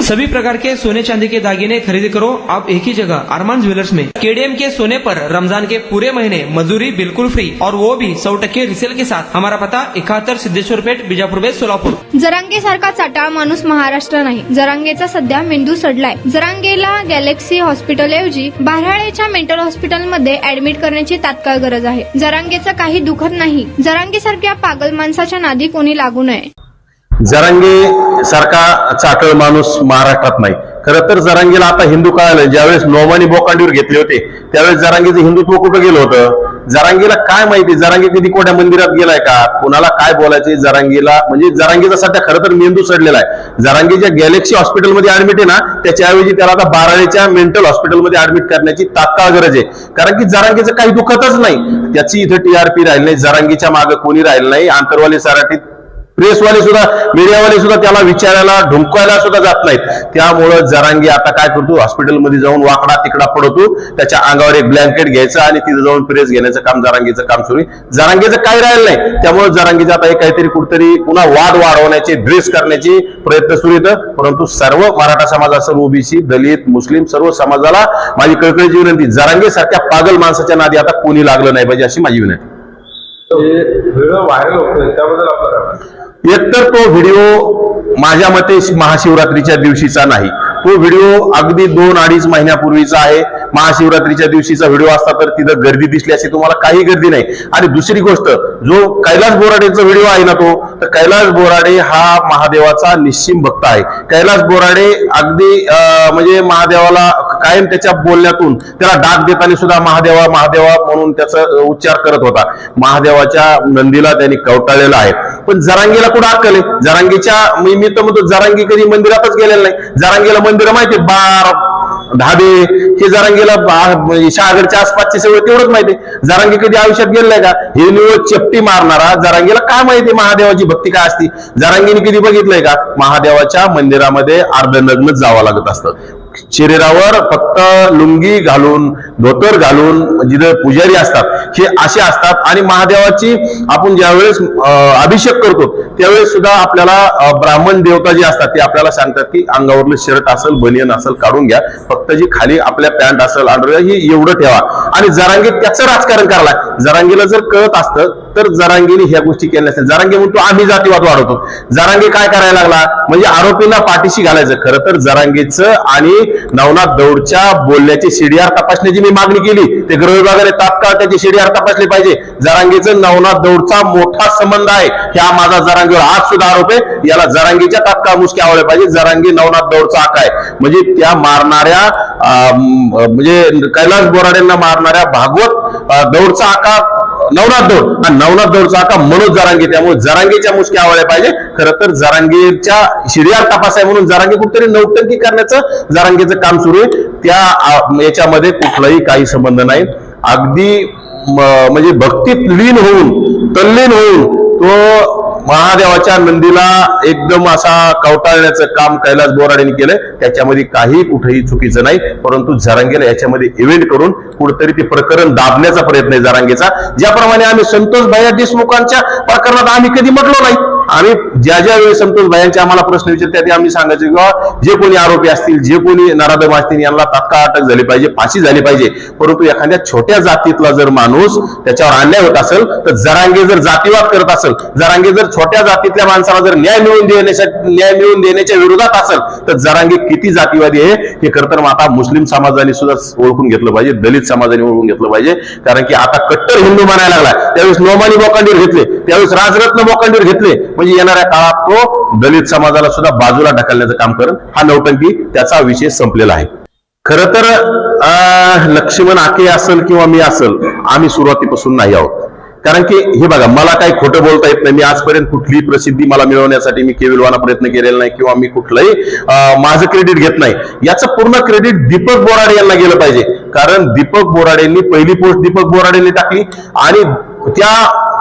सभी प्रकार के सोने चांदी के दागिने खरीदी करो आप एक ही जगह अरमान ज्वेलर्स में। केडीएम के सोने पर रमजान के पूरे महीने मजदूरी बिल्कुल फ्री और वो भी 100% रिसेल के साथ। हमारा पता 71 सिद्धेश्वर पेठ, बीजापूर बेस, सोलापूर। जरांगे सारखा चाटाळ माणूस महाराष्ट्र नाही। जरांगेचा सध्या मेंदू सडलाय। जरांगेला गॅलेक्सी हॉस्पिटल ऐवजी बाराळेच्या मेंटल हॉस्पिटलमध्ये ऍडमिट करण्याची तात्काळ गरज आहे। जरांगेचं काही दुखत नाही। जरांगे सारख्या पागल माणसाच्या नादी कोणी लागू नये। जरांगे सारखा चाटळ माणूस महाराष्ट्रात नाही। खरं तर जरांगेला आता हिंदू कळालं। ज्यावेळेस नोमानी बोकांडीवर घेतले होते त्यावेळेस जरांगेचं हिंदुत्व कुठं गेलं होतं? जरांगेला काय माहिती? जरांगे कधी कोणत्या मंदिरात गेलाय का? कोणाला काय बोलायचे? जरांगेला म्हणजे जरांगेचा सध्या खरं तर मेंदू सडलेला आहे। जरांगेच्या गॅलेक्सी हॉस्पिटलमध्ये ऍडमिट आहे ना, त्याच्याऐवजी त्याला आता बाराळेच्या मेंटल हॉस्पिटलमध्ये ऍडमिट करण्याची तात्काळ गरज आहे। कारण की जरांगेचं काही दुखतच नाही। त्याची इथं टीआरपी राहिली नाही, जरांगेच्या मागे कोणी राहिलं नाही। आंतरवाली सराटीत प्रेसवाले सुद्धा, मीडियावाले सुद्धा त्याला विचारायला, ढुंकवायला सुद्धा जात नाहीत। त्यामुळं जरांगे आता काय करतो? हॉस्पिटलमध्ये जाऊन वाकडा तिकडा पडतो, त्याच्या अंगावर एक ब्लँकेट घ्यायचं आणि तिथे जाऊन प्रेस घेण्याचं काम जरांगेचं काम सुरू आहे। जरांगेचं काही राहिलं नाही। त्यामुळे जरांगेचं आता एक काहीतरी कुठतरी पुन्हा वाद वाढवण्याचे, ड्रेस करण्याचे प्रयत्न सुरू आहेत। परंतु सर्व मराठा समाज असेल, ओबीसी, दलित, मुस्लिम सर्व समाजाला माझी कळकळीची विनंती, जरांगे सारख्या पागल माणसाच्या नादी आता कोणी लागलं नाही पाहिजे अशी माझी विनंती। व्हिडिओ व्हायरल होतोय त्याबद्दल आपलं काय? एकतर तो व्हिडिओ माझ्या मते महाशिवरात्रीच्या दिवशीचा नाही। तो व्हिडिओ अगदी 2-2.5 महिन्यापूर्वीचा आहे। महाशिवरात्रीच्या दिवशीचा व्हिडिओ असता तर तिथं गर्दी दिसली असती, तुम्हाला काही गर्दी नाही। आणि दुसरी गोष्ट, जो कैलास बोराडेचा व्हिडिओ आहे ना, तो तर कैलास बोराडे हा महादेवाचा निश्चिम भक्त आहे। कैलास बोराडे अगदी म्हणजे महादेवाला कायम त्याच्या बोलण्यातून त्याला डाक देताना सुद्धा महादेवा महादेवा म्हणून त्याचा उच्चार करत होता। महादेवाच्या नंदीला त्यांनी कवटाळलेला आहे। पण जरांगेला कुठं अक्कल आहे? जरांगेच्या मी तर म्हणतो जरांगे कधी मंदिरातच गेलेला नाही। जरांगेला मंदिर माहिती, बार, ढाबे हे जरांगेला शहागडच्या आसपासचे सगळं तेवढंच माहिती। जरांगे कधी आयुष्यात गेलाय का? हे निवड चपटी मारणारा जरांगेला काय माहिती महादेवाची भक्ती काय असती? जरांगेने कधी बघितलंय का? महादेवाच्या मंदिरामध्ये अर्धनग्नच जावं लागत असतं। शरीरावर फक्त लुंगी घालून, धोतर घालून जिथे पुजारी असतात हे असे असतात। आणि महादेवाची आपण ज्यावेळेस अभिषेक करतो त्यावेळेस सुद्धा आपल्याला ब्राह्मण देवता जे असतात ते आपल्याला सांगतात की अंगावरलं शर्ट असेल, बनियन असेल काढून घ्या, फक्त जी खाली आपल्या पॅन्ट असेल, अंडरवेअर ही एवढं ठेवा। आणि जरांगे त्याचं राजकारण करायला, जरांगेला जर कळत असतं तर जरांगेने ह्या गोष्टी केल्या नसत्या। जरांगे म्हणतो आम्ही जातीवाद वाढवतो। जरांगे काय करायला लागला म्हणजे आरोपींना पाठीशी घालायचं। खरं तर जरांगेचं आणि नवनाथ दौडच्या बोलण्याची सीडीआर तपासण्याची मी मागणी केली। ते गृह विभागाने तात्काळ त्याची सीडीआर तपासली पाहिजे। जरांगेचं नवनाथ दौडचा मोठा संबंध आहे, ह्या माझा जरांगेवर आज सुद्धा आरोप आहे। याला जरांगेच्या तात्काळ मुसके आवडले पाहिजे। जरांगे नवनाथ दौडचा आका आहे, म्हणजे त्या मारणाऱ्या म्हणजे कैलास बोराडेंना मारणाऱ्या भागवत दौडचा आका नवनाथ दौड, आणि नवनाथ दौडचा आका मनोज जरांगे। त्यामुळे जरांगेच्या मुसके आवडले पाहिजे। खरं तर जरांगेच्या सीडीआर तपास आहे म्हणून जरांगे कुठेतरी नौटंकी करण्याचं जरांगेचं काम सुरू आहे। त्या याच्यामध्ये कुठलाही काही संबंध नाही। अगदी म्हणजे भक्तीत लीन होऊन, तल्लीन होऊन तो महादेवाच्या नंदीला एकदम असा कवटाळण्याचं काम कैलास बोराडेने केलंय। त्याच्यामध्ये काही कुठेही चुकीचं नाही। परंतु जरांगेला याच्यामध्ये इव्हेंट करून कुठेतरी ते प्रकरण दाबण्याचा प्रयत्न आहे जरांगेचा। ज्याप्रमाणे आम्ही संतोष भैया देशमुखांच्या प्रकरणात आम्ही कधी म्हटलो नाही। आम्ही ज्या वेळी संतोष भैयांचे आम्हाला प्रश्न विचारतात ते आम्ही सांगायचे किंवा जे कोणी आरोपी असतील, जे कोणी नराधम असतील यांना तात्काळ अटक झाली पाहिजे, फाशी झाली पाहिजे। परंतु एखाद्या छोट्या जातीतला जर माणूस त्याच्यावर अन्याय होत असेल तर जरांगे जर जातीवाद करत असेल, जरांगे जर छोट्या जातीतल्या माणसाला जर न्याय मिळवून देण्याच्या विरोधात असेल तर जरांगे किती जातीवादी आहे हे खरं तर आता मुस्लिम समाजाने सुद्धा ओळखून घेतलं पाहिजे, दलित समाजाने ओळखून घेतलं पाहिजे। कारण की आता कट्टर हिंदू म्हणायला लागला। त्यावेळेस नोमानी बोकांडीवर घेतले, त्यावेळेस राजरत्न बोकांडीवर घेतले, म्हणजे येणाऱ्या काळात तो दलित समाजाला सुद्धा बाजूला ढकलण्याचं काम करेल। हा नौटंकी त्याचा विषय संपलेला आहे। खरं तर लक्ष्मण आके असेल किंवा मी असेल, आम्ही सुरुवातीपासून नाही आहोत। कारण की हे बघा, मला काही खोटं बोलता येत नाही। मी आजपर्यंत कुठलीही प्रसिद्धी मला मिळवण्यासाठी मी केविलवाना प्रयत्न केलेला नाही किंवा मी कुठलंही माझं क्रेडिट घेत नाही। याचं पूर्ण क्रेडिट दीपक बोराडे यांना गेलं पाहिजे। कारण दीपक बोराडेंनी पहिली पोस्ट दीपक बोराडेंनी टाकली आणि त्या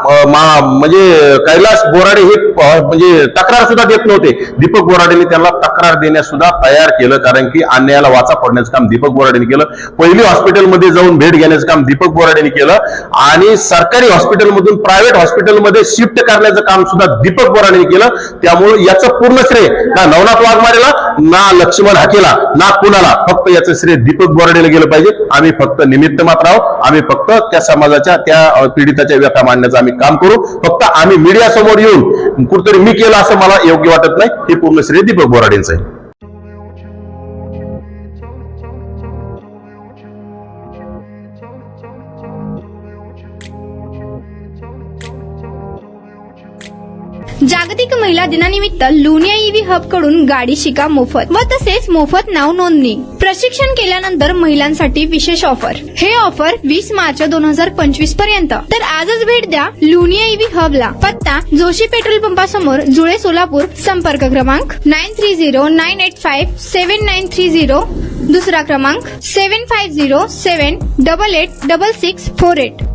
म्हणजे कैलास बोराडे हे म्हणजे तक्रार सुद्धा देत नव्हते। दीपक बोराडेंनी त्यांना तक्रार देण्यास सुद्धा तयार केलं, कारण की अन्यायाला वाचा फोडण्याचं काम दीपक बोराडेंनी केलं। पहिली हॉस्पिटलमध्ये जाऊन भेट घेण्याचं काम दीपक बोराडेंनी केलं आणि सरकारी हॉस्पिटलमधून प्रायव्हेट हॉस्पिटलमध्ये शिफ्ट करण्याचं काम सुद्धा दीपक बोराडेंनी केलं। त्यामुळे याचं पूर्ण श्रेय ना नवनाथ वाघमारेला ना लक्ष्मण हाकेला ना कुणाला, फक्त याचं श्रेय दीपक बोराडेला गेलं पाहिजे. आम्ही फक्त निमित्त मात्र आहोत. आम्ही फक्त त्या समाजाच्या त्या पीडिताच्या व्यथा मांडण्याचं आम्ही काम करू. फक्त आम्ही मीडिया समोर येऊन कुठतरी मी केलं असं मला योग्य वाटत नाही. हे पूर्ण श्रेय दीपक बोराडेंचं आहे. जागतिक महिला दिनानिमित्त लुनिया ईव्ही हब कडून गाडी शिका मोफत व तसेच मोफत नाव नोंदणी. प्रशिक्षण केल्यानंतर महिलांसाठी विशेष ऑफर. हे ऑफर 20 मार्च 2025 पर्यंत. तर आजच भेट द्या लुनिया ईव्ही हबला. पत्ता जोशी पेट्रोल पंपासमोर, जुळे, सोलापूर. संपर्क क्रमांक 9309857930. दुसरा क्रमांक 7507886648.